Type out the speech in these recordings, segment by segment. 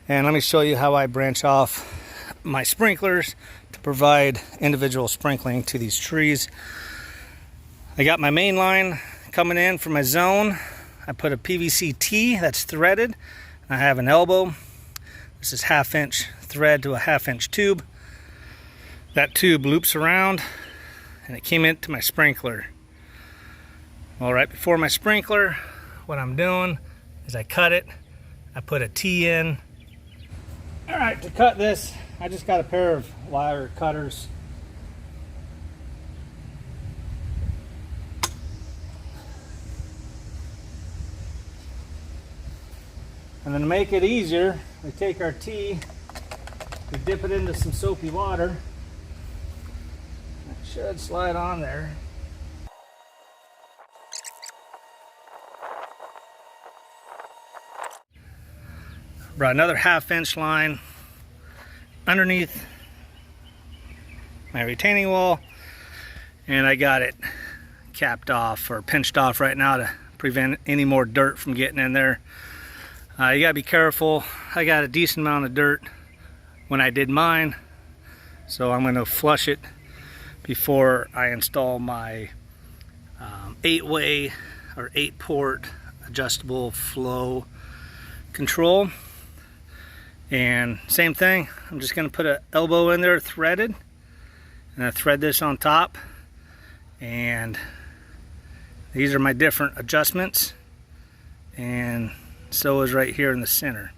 And let me show you how I branch off my sprinklers to provide individual sprinkling to these trees. I got my main line coming in from my zone. I put a PVC T that's threaded. I have an elbow. This is 1/2 inch thread to a 1/2 inch tube. That tube loops around and it came into my sprinkler. Well, right before my sprinkler, what I'm doing is I cut it. I put a T in. All right, to cut this, I just got a pair of wire cutters. And then to make it easier, we take our T, we dip it into some soapy water. It should slide on there. Brought another 1/2 inch line underneath my retaining wall, and I got it capped off or pinched off right now to prevent any more dirt from getting in there. You gotta be careful. I got a decent amount of dirt when I did mine, so I'm gonna flush it before I install my 8-way or 8-port adjustable flow control. And same thing, I'm just going to put an elbow in there threaded, and I thread this on top, and these are my different adjustments, and so is right here in the center.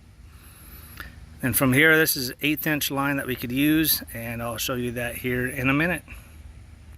And from here, this is an 1/8 inch line that we could use, and I'll show you that here in a minute.